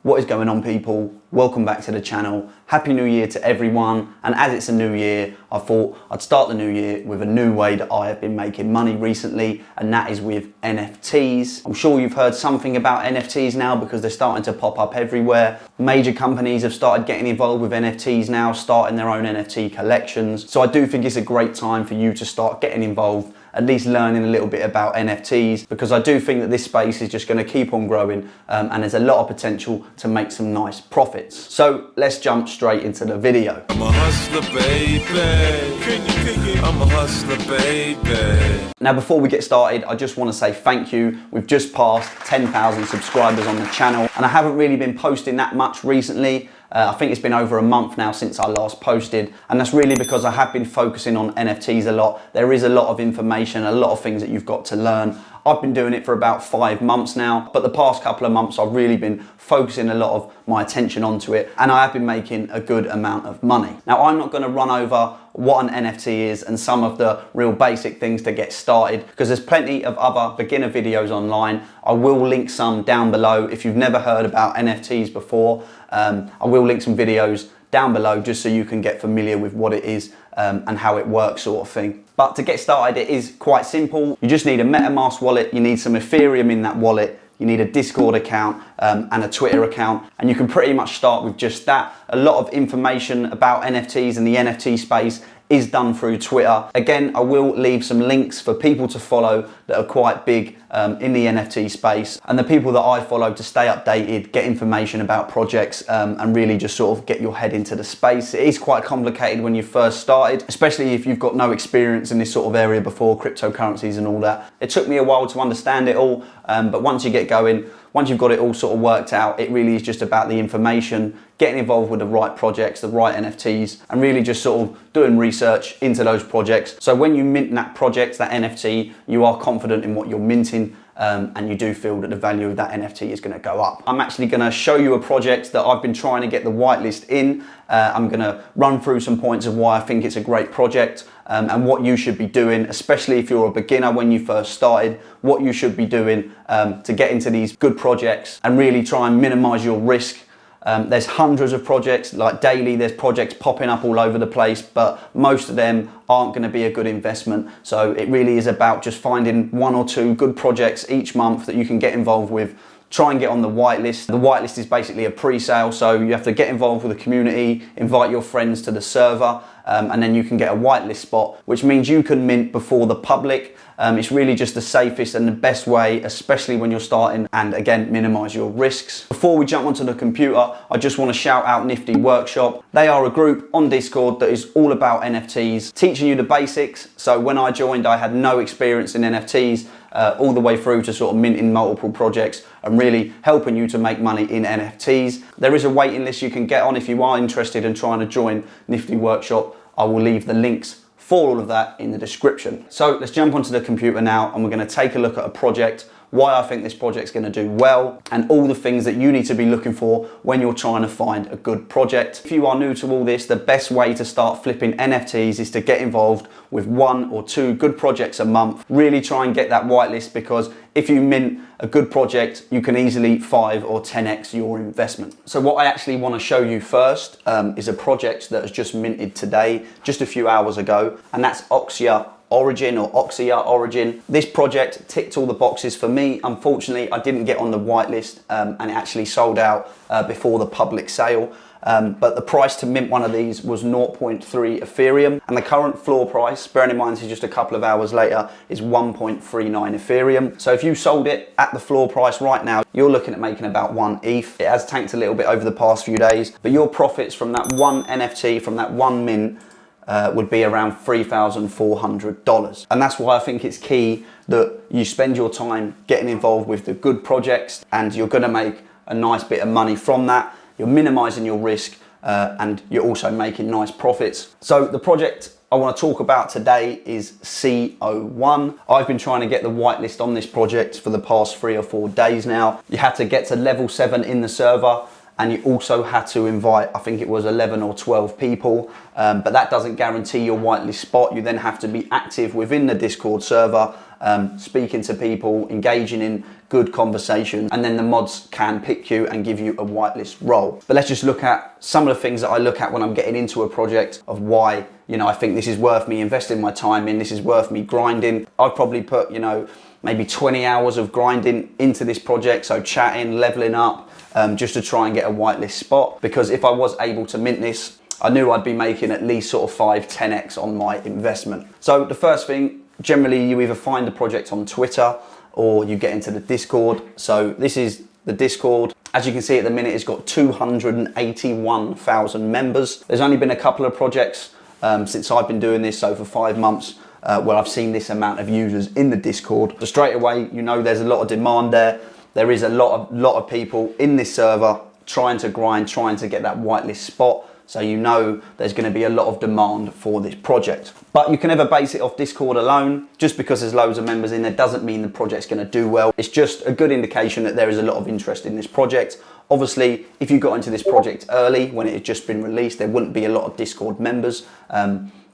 What is going on, people? Welcome back to the channel. Happy New Year to everyone. And as it's a new year, I thought I'd start the new year with a new way that I have been making money recently, and that is with NFTs. I'm sure you've heard something about NFTs now because they're starting to pop up everywhere. Major companies have started getting involved with NFTs now, starting their own NFT collections. So I do think it's a great time for you to start getting involved, at least learning a little bit about NFTs, because I do think that this space is just going to keep on growing and there's a lot of potential to make some nice profits. So let's jump straight into the video. I'm a hustler, baby. I'm a hustler, baby. Now, before we get started, I just want to say thank you. We've just passed 10,000 subscribers on the channel, and I haven't really been posting that much recently. I think it's been over a month now since I last posted, and that's really because I have been focusing on NFTs a lot. There is a lot of information, a lot of things that you've got to learn. I've been doing it for about 5 months now, but the past couple of months I've really been focusing a lot of my attention onto it, and I have been making a good amount of money. Now, I'm not going to run over what an NFT is and some of the real basic things to get started, because there's plenty of other beginner videos online. I will link some down below if you've never heard about NFTs before. I will link some videos down below just so you can get familiar with what it is and how it works, sort of thing. But to get started, it is quite simple. You just need a MetaMask wallet, you need some Ethereum in that wallet, you need a Discord account and a Twitter account, and you can pretty much start with just that. A lot of information about NFTs and the NFT space is done through Twitter. Again, I will leave some links for people to follow that are quite big in the NFT space, and the people that I follow to stay updated, get information about projects and really just sort of get your head into the space. It is quite complicated when you first started, especially if you've got no experience in this sort of area before, cryptocurrencies and all that. It took me a while to understand it all, but once you get going, once you've got it all sort of worked out, it really is just about the information, getting involved with the right projects, the right NFTs, and really just sort of doing research into those projects. So when you mint that project, that NFT, you are confident in what you're minting, and you do feel that the value of that NFT is going to go up. I'm actually going to show you a project that I've been trying to get the whitelist in. I'm going to run through some points of why I think it's a great project and what you should be doing, especially if you're a beginner when you first started, what you should be doing to get into these good projects and really try and minimize your risk. There's hundreds of projects, like daily there's projects popping up all over the place, but most of them aren't going to be a good investment. So it really is about just finding 1 or 2 good projects each month that you can get involved with. Try and get on the whitelist. The whitelist is basically a pre-sale, so you have to get involved with the community, invite your friends to the server, and then you can get a whitelist spot, which means you can mint before the public. It's really just the safest and the best way, especially when you're starting, and again, minimize your risks. Before we jump onto the computer, I just want to shout out Nifty Workshop. They are a group on Discord that is all about NFTs, teaching you the basics. So when I joined, I had no experience in NFTs, all the way through to sort of minting multiple projects and really helping you to make money in NFTs. There is a waiting list you can get on if you are interested in trying to join Nifty Workshop. I will leave the links for all of that in the description. So let's jump onto the computer now, and we're going to take a look at a project, why I think this project's going to do well, and all the things that you need to be looking for when you're trying to find a good project. If you are new to all this, the best way to start flipping NFTs is to get involved with 1 or 2 good projects a month. Really try and get that whitelist, because if you mint a good project, you can easily 5 or 10x your investment. So what I actually want to show you first is a project that has just minted today, just a few hours ago, and that's Oxya Origin or Oxya Origin. This project ticked all the boxes for me. Unfortunately, I didn't get on the whitelist and it actually sold out before the public sale. But the price to mint one of these was 0.3 Ethereum, and the current floor price, bearing in mind this is just a couple of hours later, is 1.39 Ethereum. So if you sold it at the floor price right now, you're looking at making about 1 ETH. It has tanked a little bit over the past few days, but your profits from that one NFT, from that one mint, would be around $3,400. And that's why I think it's key that you spend your time getting involved with the good projects, and you're gonna make a nice bit of money from that. You're minimizing your risk and you're also making nice profits. So the project I want to talk about today is C01. I've been trying to get the whitelist on this project for the past 3 or 4 days now. You had to get to level 7 in the server, and you also had to invite, I think it was 11 or 12 people, but that doesn't guarantee your whitelist spot. You then have to be active within the Discord server speaking to people, engaging in good conversations, and then the mods can pick you and give you a whitelist role. But let's just look at some of the things that I look at when I'm getting into a project of why, you know, I think this is worth me investing my time in, this is worth me grinding. I've probably put, you know, maybe 20 hours of grinding into this project, so chatting, leveling up, just to try and get a whitelist spot, because if I was able to mint this, I knew I'd be making at least sort of 5-10x on my investment. So the first thing, generally you either find the project on Twitter or you get into the Discord. So this is the Discord. As you can see at the minute, it's got 281,000 members. There's only been a couple of projects since I've been doing this, so for 5 months, where I've seen this amount of users in the Discord. So straight away, you know there's a lot of demand there. There is a lot of people in this server trying to grind, trying to get that whitelist spot. So you know there's going to be a lot of demand for this project. But you can never base it off Discord alone. Just because there's loads of members in there doesn't mean the project's going to do well. It's just a good indication that there is a lot of interest in this project. Obviously, if you got into this project early, when it had just been released, there wouldn't be a lot of Discord members.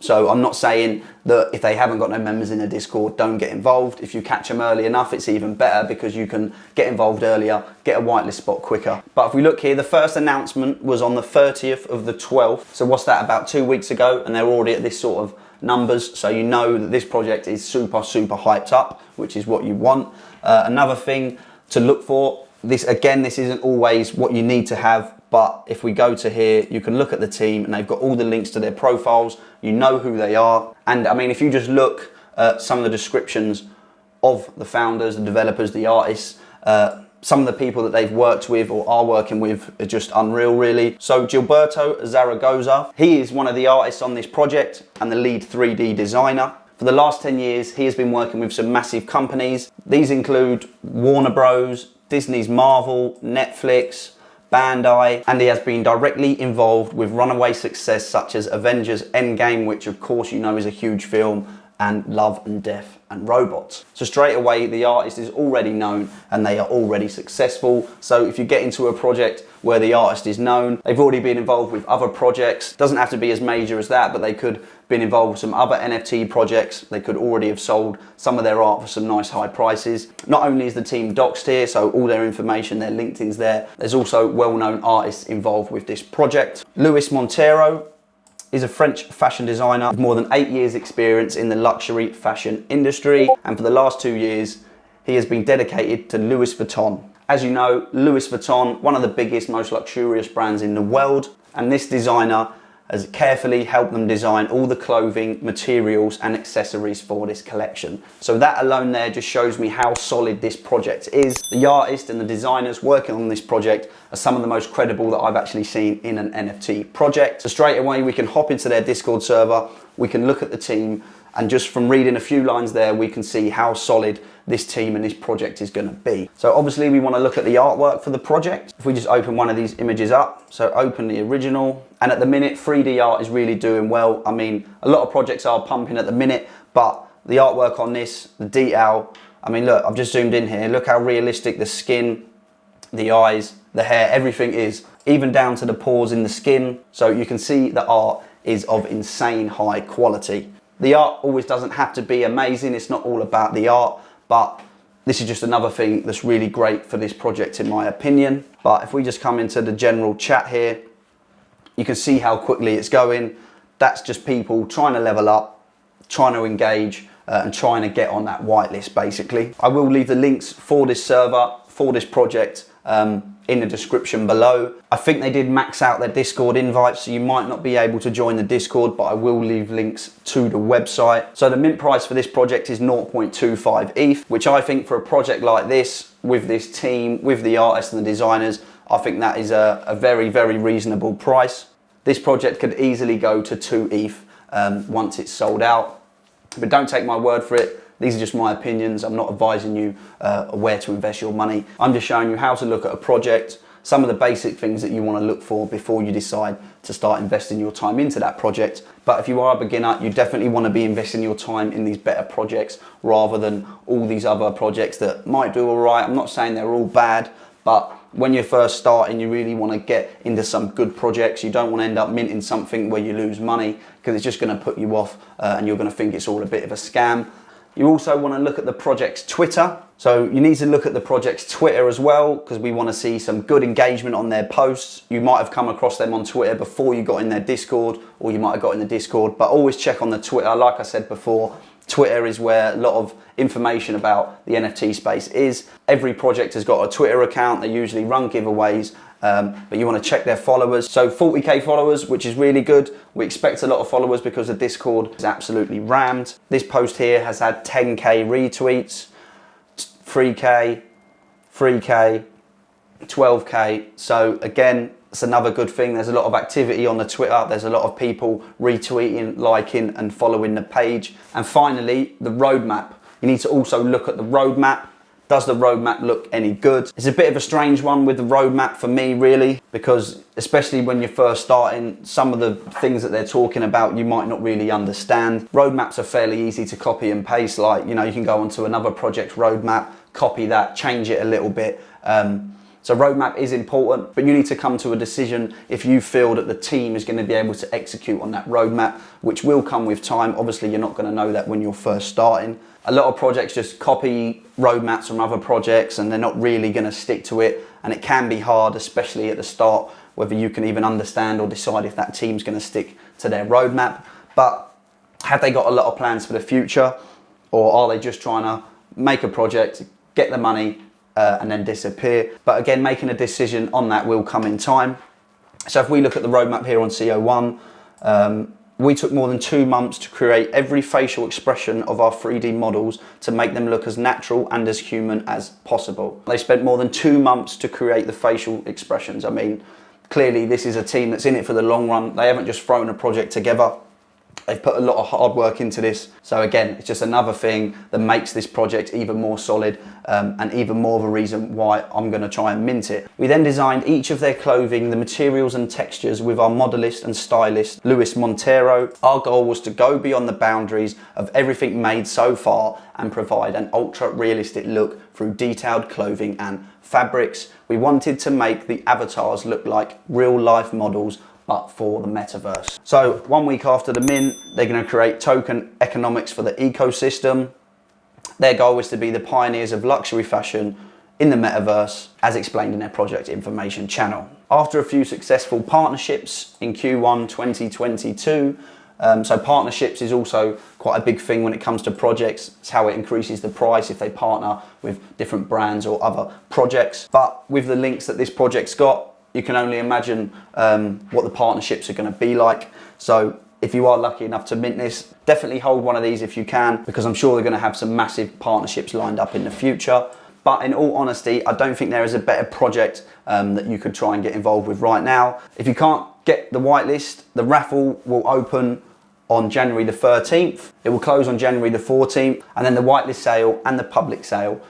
So I'm not saying that if they haven't got no members in the Discord, don't get involved. If you catch them early enough, it's even better because you can get involved earlier, get a whitelist spot quicker. But if we look here, the first announcement was on the 30th of the 12th. So what's that, about 2 weeks ago? And they're already at this sort of numbers. So you know that this project is super hyped up, which is what you want. Another thing to look for, this isn't always what you need to have, but if we go to here, you can look at the team and they've got all the links to their profiles. You know who they are. And I mean, if you just look at some of the descriptions of the founders, the developers, the artists, some of the people that they've worked with or are working with are just unreal, really. So Gilberto Zaragoza, he is one of the artists on this project and the lead 3D designer. For the last 10 years, he has been working with some massive companies. These include Warner Bros, Disney's Marvel, Netflix, Bandai, and he has been directly involved with runaway success such as Avengers Endgame, which of course you know is a huge film, and Love and Death and Robots. So straight away, the artist is already known and they are already successful. So if you get into a project where the artist is known, they've already been involved with other projects. Doesn't have to be as major as that, but they could have been involved with some other NFT projects. They could already have sold some of their art for some nice high prices. Not only is the team doxed here, so all their information, their LinkedIn's there, there's also well-known artists involved with this project. Luis Montero is a French fashion designer with more than 8 years experience in the luxury fashion industry. And for the last 2 years, he has been dedicated to Louis Vuitton. As you know, Louis Vuitton, one of the biggest, most luxurious brands in the world. And this designer has carefully helped them design all the clothing, materials and accessories for this collection. So that alone there just shows me how solid this project is. The artist and the designers working on this project are some of the most credible that I've actually seen in an NFT project. So straight away we can hop into their Discord server, we can look at the team, and just from reading a few lines there, we can see how solid this team and this project is going to be. So obviously we want to look at the artwork for the project. If we just open one of these images up, so open the original, and at the minute 3D art is really doing well. I mean, a lot of projects are pumping at the minute, but the artwork on this, the detail, I mean, look, I've just zoomed in here, look how realistic the skin, the eyes, the hair, everything is, even down to the pores in the skin. So you can see the art is of insane high quality. The art always doesn't have to be amazing, it's not all about the art, but this is just another thing that's really great for this project in my opinion. But if we just come into the general chat here, you can see how quickly it's going. That's just people trying to level up, trying to engage, and trying to get on that whitelist basically. I will leave the links for this server, for this project, in the description below. I think they did max out their Discord invites, so you might not be able to join the Discord, but I will leave links to the website. So the mint price for this project is 0.25 ETH, which I think for a project like this, with this team, with the artists and the designers, I think that is a very, very reasonable price. This project could easily go to 2 ETH once it's sold out, but don't take my word for it. These are just my opinions. I'm not advising you where to invest your money. I'm just showing you how to look at a project, some of the basic things that you want to look for before you decide to start investing your time into that project. But if you are a beginner, you definitely want to be investing your time in these better projects rather than all these other projects that might do all right. I'm not saying they're all bad, but when you're first starting, you really want to get into some good projects. You don't want to end up minting something where you lose money, because it's just going to put you off and you're going to think it's all a bit of a scam. You also want to look at the project's Twitter. So you need to look at the project's Twitter as well, because we want to see some good engagement on their posts. You might have come across them on Twitter before you got in their Discord, or you might have got in the Discord, but always check on the Twitter. Like I said before, Twitter is where a lot of information about the NFT space is. Every project has got a Twitter account. They usually run giveaways, but you want to check their followers. So 40k followers, which is really good. We expect a lot of followers because the Discord is absolutely rammed. This post here has had 10k retweets, 3k, 3k, 12k. So again, it's another good thing. There's a lot of activity on the Twitter. There's a lot of people retweeting, liking and following the page. And finally, the roadmap. You need to also look at the roadmap. Does the roadmap look any good? It's a bit of a strange one with the roadmap for me, really, because especially when you're first starting, some of the things that they're talking about, you might not really understand. Roadmaps are fairly easy to copy and paste. Like, you know, you can go onto another project roadmap, copy that, change it a little bit. So roadmap is important, but you need to come to a decision if you feel that the team is going to be able to execute on that roadmap, which will come with time. Obviously, you're not going to know that when you're first starting. A lot of projects just copy roadmaps from other projects and they're not really going to stick to it. And it can be hard, especially at the start, whether you can even understand or decide if that team's going to stick to their roadmap. But have they got a lot of plans for the future, or are they just trying to make a project, get the money, and then disappear? But again, making a decision on that will come in time. So if we look at the roadmap here on C01, we took more than 2 months to create every facial expression of our 3D models to make them look as natural and as human as possible. They spent more than 2 months to create the facial expressions. I mean, clearly this is a team that's in it for the long run. They haven't just thrown a project together. They've put a lot of hard work into this. So again, it's just another thing that makes this project even more solid, and even more of a reason why I'm going to try and mint it. We then designed each of their clothing, the materials and textures with our modelist and stylist, Luis Montero. Our goal was to go beyond the boundaries of everything made so far and provide an ultra realistic look through detailed clothing and fabrics. We wanted to make the avatars look like real life models, but for the metaverse. So 1 week after the mint, they're going to create token economics for the ecosystem. Their goal is to be the pioneers of luxury fashion in the metaverse, as explained in their project information channel. After a few successful partnerships in Q1 2022, so partnerships is also quite a big thing when it comes to projects. It's how it increases the price if they partner with different brands or other projects. But with the links that this project's got, you can only imagine what the partnerships are going to be like. So if you are lucky enough to mint this, definitely hold one of these if you can, because I'm sure they're going to have some massive partnerships lined up in the future. But in all honesty, I don't think there is a better project that you could try and get involved with right now. If you can't get the whitelist, the raffle will open on January the 13th. It will close on January the 14th, and then the whitelist sale and the public sale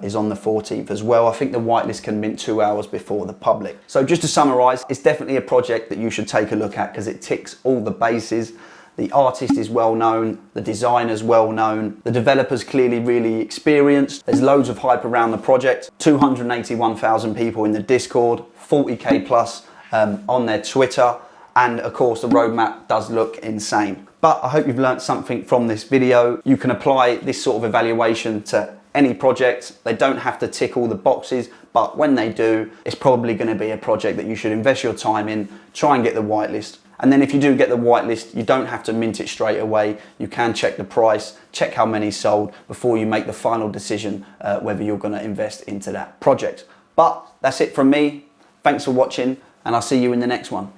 is on the 14th as well. I think the whitelist can mint 2 hours before the public. So just to summarize, it's definitely a project that you should take a look at because it ticks all the bases. The artist is well known, the designer's well known, the developer's clearly really experienced. There's loads of hype around the project. 281,000 people in the Discord, 40k plus on their Twitter, and of course the roadmap does look insane. But I hope you've learned something from this video. You can apply this sort of evaluation to any project. They don't have to tick all the boxes, but when they do, it's probably going to be a project that you should invest your time in, try and get the whitelist. And then if you do get the whitelist, you don't have to mint it straight away. You can check the price, check how many sold before you make the final decision whether you're going to invest into that project. But that's it from me. Thanks for watching, and I'll see you in the next one.